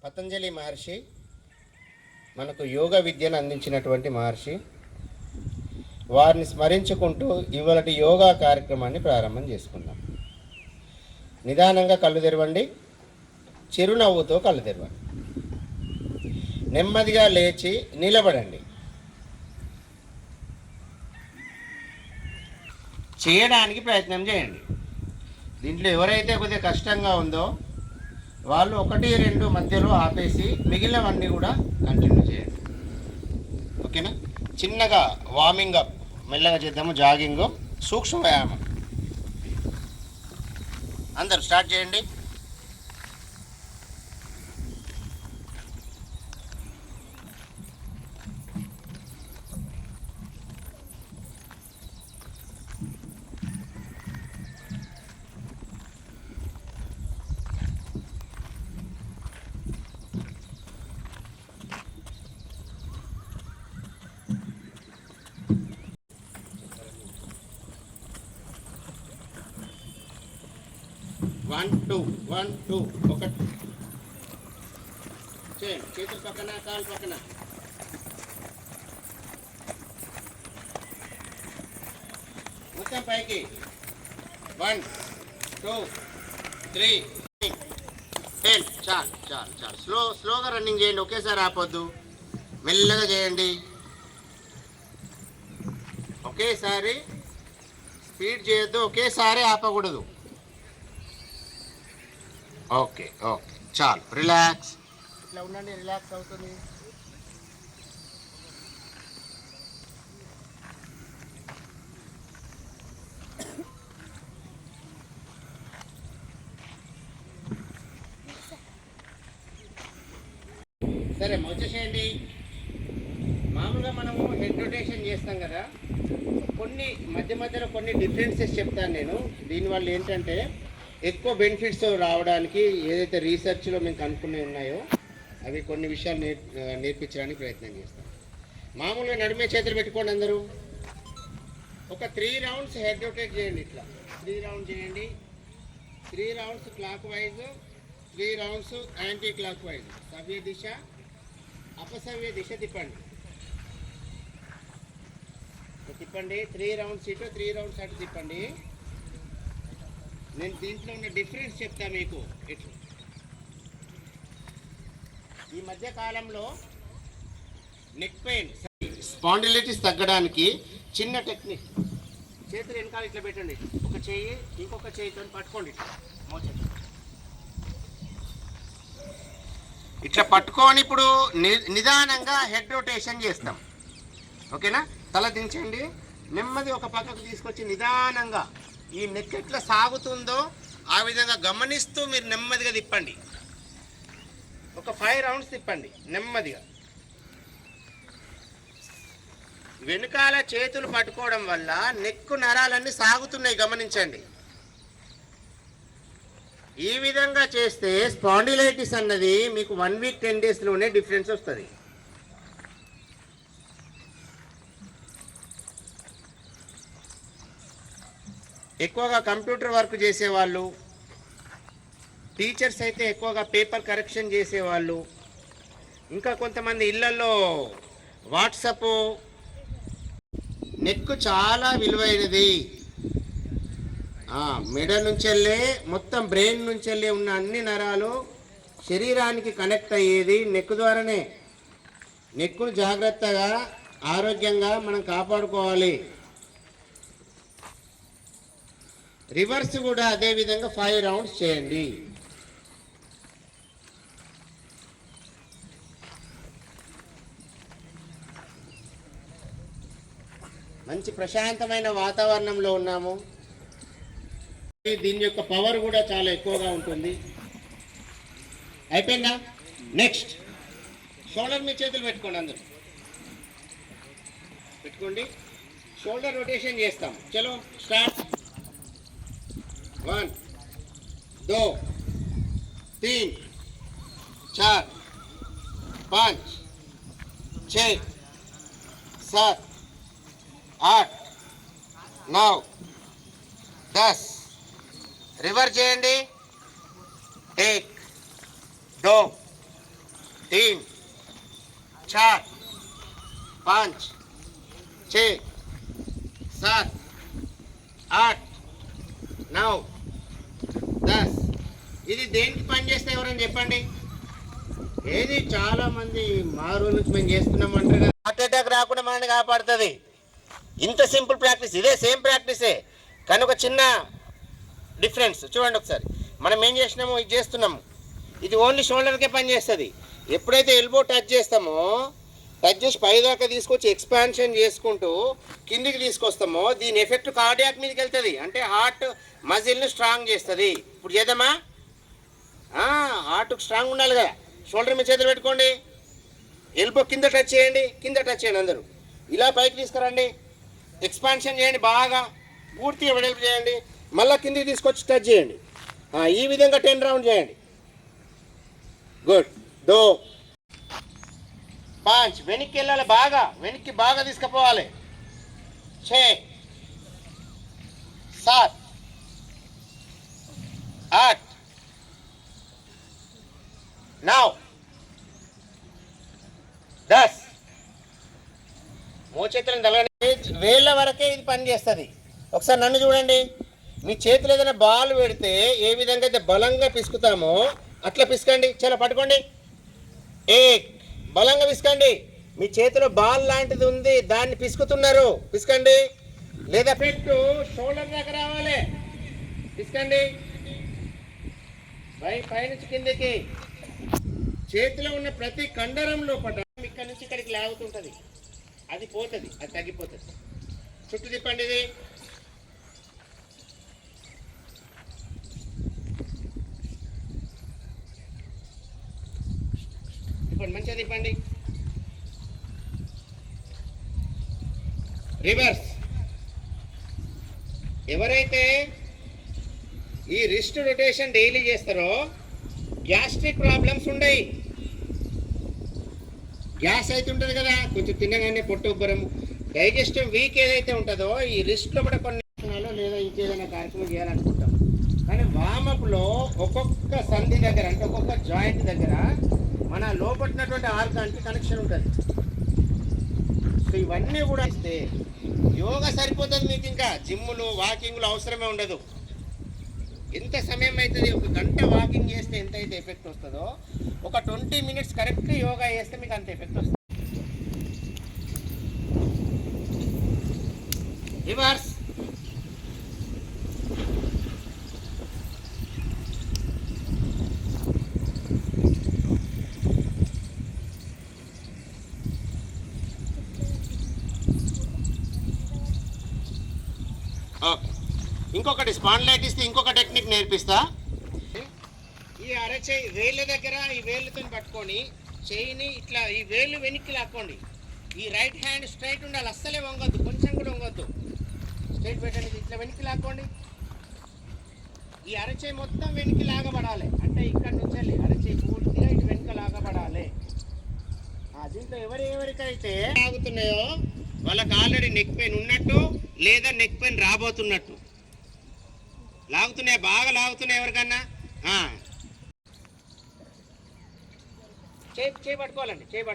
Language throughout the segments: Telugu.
పతంజలి మహర్షి మనకు యోగ విద్యను అందించినటువంటి మహర్షి. వారిని స్మరించుకుంటూ ఇవాళటి యోగా కార్యక్రమాన్ని ప్రారంభం చేసుకుందాం. నిదానంగా కళ్ళు తెరవండి, చిరునవ్వుతో కళ్ళు తెరవండి. నెమ్మదిగా లేచి నిలబడండి. చేయడానికి ప్రయత్నం చేయండి. దీంట్లో ఎవరైతే కొద్దిగా కష్టంగా ఉందో వాళ్ళు 1-2 మధ్యలో ఆపేసి మిగిలినవన్నీ కూడా కంటిన్యూ చేయండి. ఓకేనా? చిన్నగా వార్మింగ్ అప్ మెల్లగా చేద్దాము. జాగింగ్, సూక్ష్మ వ్యాయామం. అందరూ స్టార్ట్ చేయండి. వన్ టూ ఒకటి చేయండి. చేతులు పక్కన, కాలు పక్కన. మొత్తం పైకి. 1 2 3 10. చాలు. స్లోగా రన్నింగ్ చేయండి. ఒకేసారి ఆపొద్దు, మెల్లగా చేయండి. ఒకేసారి స్పీడ్ చేయొద్దు, ఒకేసారి ఆపకూడదు. ఓకే చాలు. రిలాక్స్. ఇట్లా ఉండండి, రిలాక్స్ అవుతుంది. సరే, వచ్చేసేయండి. మామూలుగా మనము హెడ్ రొటేషన్ చేస్తాం కదా, కొన్ని మధ్యలో కొన్ని డిఫరెన్సెస్ చెప్తాను నేను. దీనివల్ల ఏంటంటే ఎక్కువ బెనిఫిట్స్ రావడానికి ఏదైతే రీసెర్చ్లో మేము కనుక్కునే ఉన్నాయో అవి కొన్ని విషయాలు నేర్పించడానికి ప్రయత్నం చేస్తాం. మామూలుగా నడిమే చేతులు పెట్టుకోండి అందరూ. ఒక 3 రౌండ్స్ హెడ్ రొటేట్ చేయండి. ఇట్లా 3 రౌండ్స్ చేయండి. 3 rounds clock wise, 3 rounds anti clock wise. సవ్య దిశ, అపసవ్య దిశ తిప్పండి. 3 రౌండ్స్ ఇటు, 3 రౌండ్స్ అటు తిప్పండి. నేను దీంట్లో ఉన్న డిఫరెన్స్ చెప్తా మీకు. ఇట్లా ఈ మధ్య కాలంలో నెక్ పెయిన్, స్పాండిలైటిస్ తగ్గడానికి చిన్న టెక్నిక్. చేతులు వెనకాల ఇట్లా పెట్టండి. ఒక చెయ్యి ఇంకొక చేయితో పట్టుకోండి. ఇట్లా పట్టుకొని ఇప్పుడు నిదానంగా హెడ్ రొటేషన్ చేస్తాం. ఓకేనా? తల దించండి. నెమ్మది ఒక పక్కకు తీసుకొచ్చి నిదానంగా ఈ నెక్ ఎట్లా సాగుతుందో ఆ విధంగా గమనిస్తూ మీరు నెమ్మదిగా తిప్పండి. ఒక 5 రౌండ్స్ తిప్పండి నెమ్మదిగా. వెనుకాల చేతులు పట్టుకోవడం వల్ల నెక్ నరాలన్నీ సాగుతున్నాయి, గమనించండి. ఈ విధంగా చేస్తే స్పాండిలైటిస్ అన్నది మీకు 1 వీక్ 10 డేస్లోనే డిఫరెన్స్ వస్తుంది. ఎక్కువగా కంప్యూటర్ వర్క్ చేసేవాళ్ళు, టీచర్స్ అయితే ఎక్కువగా పేపర్ కరెక్షన్ చేసేవాళ్ళు, ఇంకా కొంతమంది ఇళ్లలో వాట్సప్. నెక్ చాలా విలువైనది. మెడ నుంచి వెళ్ళే మొత్తం బ్రెయిన్ నుంచి వెళ్ళే ఉన్న అన్ని నరాలు శరీరానికి కనెక్ట్ అయ్యేది నెక్ ద్వారానే. నెక్కును జాగ్రత్తగా ఆరోగ్యంగా మనం కాపాడుకోవాలి. రివర్స్ కూడా అదే విధంగా 5 రౌండ్స్ చేయండి. మంచి ప్రశాంతమైన వాతావరణంలో ఉన్నాము. దీని యొక్క పవర్ కూడా చాలా ఎక్కువగా ఉంటుంది. అయిపోయిందా? నెక్స్ట్ షోల్డర్ మీద చేతులు పెట్టుకోండి. అందరూ పెట్టుకోండి. షోల్డర్ రొటేషన్ చేస్తాం. చలో స్టార్ట్. 1 2 3 4 5 6 7 8 9 10. రివర్స్ చేయండి. एक, दो, तीन, चार, पाँच, छः, सात, आठ, 9, 10. ఇది దేనికి పని చేస్తే ఎవరైనా చెప్పండి. ఏది చాలా మంది మారు నుంచి మేము చేస్తున్నామంటారు కదా, హార్ట్ అటాక్ రాకుండా మనల్ని కాపాడుతుంది. ఇంత సింపుల్ ప్రాక్టీస్, ఇదే సేమ్ ప్రాక్టీసే కానీ ఒక చిన్న డిఫరెన్స్ చూడండి ఒకసారి. మనం ఏం చేసినాము, ఇది చేస్తున్నాము, ఇది ఓన్లీ షోల్డర్కే పని చేస్తుంది. ఎప్పుడైతే ఎల్బో టచ్ చేస్తామో, టచ్ చేసి పైదాకా తీసుకొచ్చి ఎక్స్పాన్షన్ చేసుకుంటూ కిందికి తీసుకొస్తామో దీని ఎఫెక్ట్ కార్డియాక్ మీదకి వెళ్తుంది, అంటే హార్ట్ మజిల్ని స్ట్రాంగ్ చేస్తుంది. ఇప్పుడు చేద్దామా? హార్ట్ స్ట్రాంగ్ ఉండాలి కదా. షోల్డర్ మీద చేతులు పెట్టుకోండి, ఎల్బో కింద టచ్ చేయండి, కింద టచ్ చేయండి, అందరూ ఇలా పైకి తీసుకురండి, ఎక్స్పాన్షన్ చేయండి, బాగా పూర్తిగా వెడల్పు చేయండి, మళ్ళీ కిందికి తీసుకొచ్చి టచ్ చేయండి. ఈ విధంగా 10 రౌండ్ చేయండి. గుడ్. 2, 5, వెనక్కి వెళ్ళాలి, బాగా వెనక్కి బాగా తీసుకుపోవాలి. 6, 7, 8, 9, 10. మోచేతులను తలగండి, వేళ్ళ వరకే ఇది పని చేస్తుంది. ఒకసారి నన్ను చూడండి, మీ చేతిలో ఏదైనా బాల్ పెడితే ఏ విధంగా అయితే బలంగా పిసుకుతామో అట్లా పిసకండి. చాలా పట్టుకోండి, బలంగా పిసకండి. మీ చేతిలో బాల్ లాంటిది ఉంది, దాన్ని పిసుకుతున్నారు, పిసకండి. లేదా పెట్టు షోల్డర్ దాకా రావాలి, పిసకండి. పైనుంచి కిందకి చేతిలో ఉన్న ప్రతి కండరం లోపల ఇక్కడ నుంచి ఇక్కడికి లాగుతుంటుంది, అది పోతుంది, అది తగ్గిపోతుంది. చుట్టూ తిప్పండి, ఇది తిప్పండి, మంచిగా తిప్పండి. రివర్స్. ఎవరైతే ఈ రిస్ట్ రొటేషన్ డైలీ చేస్తారో గ్యాస్ట్రిక్ ప్రాబ్లమ్స్ ఉండయి. గ్యాస్ అయితే ఉంటుంది కదా, కొంచెం తినగానే పొట్ట ఉబ్బరం, డైజెస్టివ్ వీక్ ఏదైతే ఉంటుందో ఈ రిస్ట్లో కూడా కొన్ని లేదా ఇంకేదైనా కార్యక్రమం చేయాలనుకుంటాం. కానీ వామప్లో ఒక్కొక్క సంధి దగ్గర, అంటే ఒక్కొక్క జాయింట్ దగ్గర మన లోపట్టినటువంటి ఆర్గాన్కి కనెక్షన్ ఉంటుంది. సో ఇవన్నీ కూడా ఇస్తే యోగా సరిపోతుంది మీకు, ఇంకా జిమ్ములు వాకింగ్లు అవసరమే ఉండదు. ఎంత సమయం అవుతుంది, ఒక గంట వాకింగ్ చేస్తే ఎంత అయితే ఎఫెక్ట్ వస్తుందో ఒక 20 మినిట్స్ కరెక్ట్ యోగా చేస్తే మీకు అంత ఎఫెక్ట్ వస్తుంది. రివర్స్. ఓకే, ఇంకొకటి స్పాండిలైటిస్ ఇంకొక టెక్నిక్ నేర్పిస్తా. ఈ అరచేయి వేళ్ళ దగ్గర ఈ వేళ్ళతో పట్టుకొని చేయిని ఇట్లా ఈ వేళ్ళు వెనక్కి లాక్కోండి. ఈ రైట్ హ్యాండ్ స్ట్రైట్ ఉండాలి, అస్సలే వంగొద్దు, కొంచెం కూడా వంగొద్దు. స్ట్రైట్ పెట్టండి, ఇట్లా వెనక్కి లాక్కోండి. ఈ అరచేయి మొత్తం వెనక్కి లాగబడాలి, అంటే ఇక్కడ నుంచి వెళ్ళి అరచేయి పూర్తిగా ఇటు వెనుక లాగబడాలి. దీంట్లో ఎవరెవరికైతే లాగుతున్నాయో వాళ్ళకి ఆల్రెడీ నెక్ పెయిన్ ఉన్నట్టు లేదా నెక్ పెయిన్ రాబోతున్నట్టు. లాగుతున్నాయి, బాగా లాగుతున్నాయి ఎవరికన్నా. చేయి పట్టుకోవాలండి, చేయి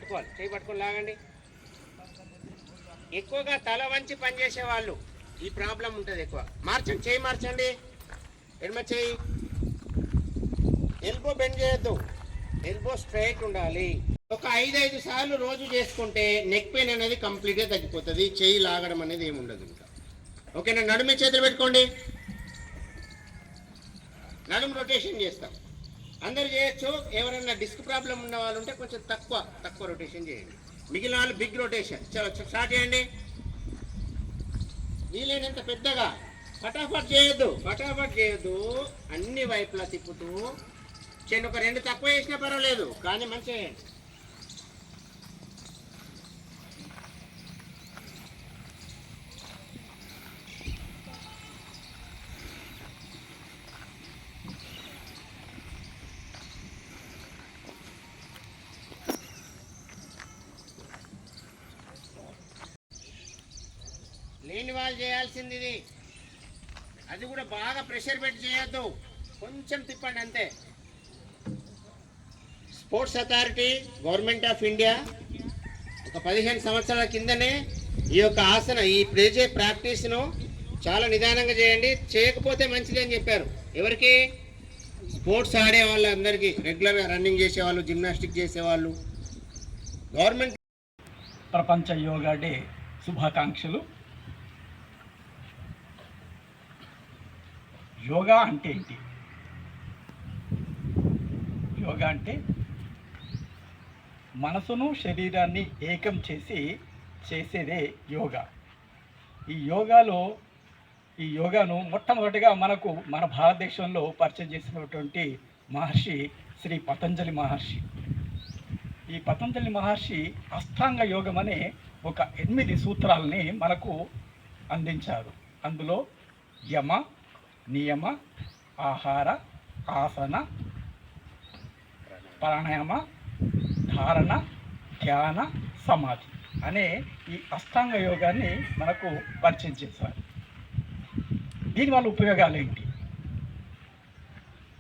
పట్టుకొని లాగండి. ఎక్కువగా తల వంచి పనిచేసే వాళ్ళు ఈ ప్రాబ్లం ఉంటుంది ఎక్కువ. మార్చండి, చేయి మార్చండి, ఎడమ చేయి. ఎల్బో బెండ్ చేయొద్దు, ఎల్బో స్ట్రైట్ ఉండాలి. ఒక 5 సార్లు రోజు చేసుకుంటే నెక్ పెయిన్ అనేది కంప్లీట్గా తగ్గిపోతుంది. చేయి లాగడం అనేది ఏమి ఉండదు ఇంకా. ఓకేనా? నడుమే చేతులు పెట్టుకోండి, నడుము రొటేషన్ చేస్తాం. అందరు చేయొచ్చు. ఎవరైనా డిస్క్ ప్రాబ్లం ఉన్న వాళ్ళు ఉంటే కొంచెం తక్కువ రొటేషన్ చేయండి. మిగిలిన వాళ్ళు బిగ్ రొటేషన్. చలో స్టార్ట్ చేయండి. వీలైనంత పెద్దగా ఫటాఫట్ చేయొద్దు, అన్ని వైపులా తిప్పుతూ చేయండి. ఒక 2 తక్కువ చేసినా పర్వాలేదు, కానీ మంచిగా చేయండి. లేని వాళ్ళు చేయాల్సింది ఇది. అది కూడా బాగా ప్రెషర్ పెట్టి చేయొద్దు, కొంచెం తిప్పండి అంతే. Sports authority government of India ఒక 15 సంవత్సరాల కిందనే ఈ యొక్క ఆసన ఈ చేసే ప్రాక్టీస్ను చాలా నిదానంగా చేయండి, చేయకపోతే మంచిది అని చెప్పారు. ఎవరికి? స్పోర్ట్స్ ఆడే వాళ్ళందరికీ, రెగ్యులర్గా రన్నింగ్ చేసేవాళ్ళు, జిమ్నాస్టిక్ చేసేవాళ్ళు. గవర్నమెంట్ ప్రపంచ యోగా డే శుభాకాంక్షలు. యోగా అంటే ఏంటి? యోగా అంటే మనసును శరీరాన్ని ఏకం చేసేదే యోగా. ఈ యోగాను మొట్టమొదటిగా మన భారతదేశంలో పరిచయం చేసినటువంటి మహర్షి శ్రీ పతంజలి మహర్షి. ఈ పతంజలి మహర్షి అష్టాంగ యోగం అనే ఒక 8 సూత్రాలని మనకు అందించారు. అందులో యమ, నియమ, ఆహార, ఆసన, ప్రాణాయామ, ధారణ, ధ్యాన, సమాధి అనే ఈ అష్టాంగ యోగాన్ని మనకు పరిచయం చేశారు. దీనివల్ల ఉపయోగాలు ఏంటి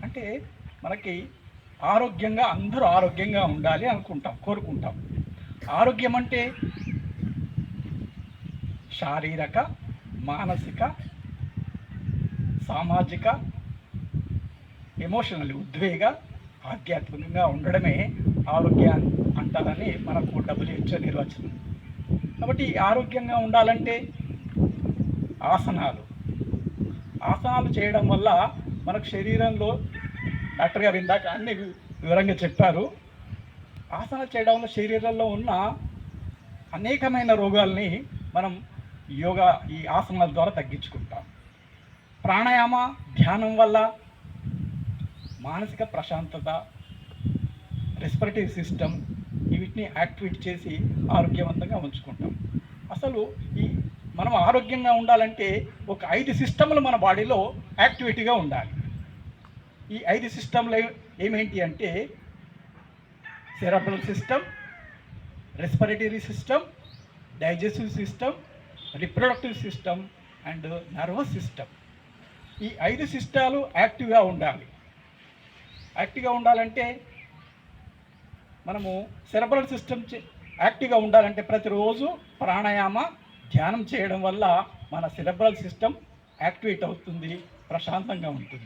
అంటే, మనకి అందరూ ఆరోగ్యంగా ఉండాలి కోరుకుంటాం. ఆరోగ్యం అంటే శారీరక, మానసిక, సామాజిక, ఎమోషనల్ ఉద్వేగ, ఆధ్యాత్మికంగా ఉండడమే ఆరోగ్యం అంటారని మనకు WHO నిర్వచనం. కాబట్టి ఆరోగ్యంగా ఉండాలంటే ఆసనాలు చేయడం వల్ల మనకు శరీరంలో, డాక్టర్ గారు ఇందాక అన్ని వివరంగా చెప్పారు, ఆసనాలు చేయడం వల్ల శరీరంలో ఉన్న అనేకమైన రోగాల్ని మనం ఈ ఆసనాల ద్వారా తగ్గించుకుంటాం. ప్రాణాయామ, ధ్యానం వల్ల మానసిక ప్రశాంతత, రెస్పిరేటరీ సిస్టమ్ వీటిని యాక్టివేట్ చేసి ఆరోగ్యవంతంగా ఉంచుకుంటాం. అసలు మనం ఆరోగ్యంగా ఉండాలంటే ఒక 5 సిస్టమ్లు మన బాడీలో యాక్టివిటీగా ఉండాలి. ఈ 5 సిస్టమ్లు ఏమేంటి అంటే cerebral system, respiratory system, digestive system, reproductive system and nervous system. ఈ 5 సిస్టాలు యాక్టివ్గా ఉండాలంటే మనము సెరెబ్రల్ సిస్టమ్ యాక్టివ్గా ఉండాలంటే ప్రతిరోజు ప్రాణాయామ, ధ్యానం చేయడం వల్ల మన సెరెబ్రల్ సిస్టమ్ యాక్టివేట్ అవుతుంది, ప్రశాంతంగా ఉంటుంది.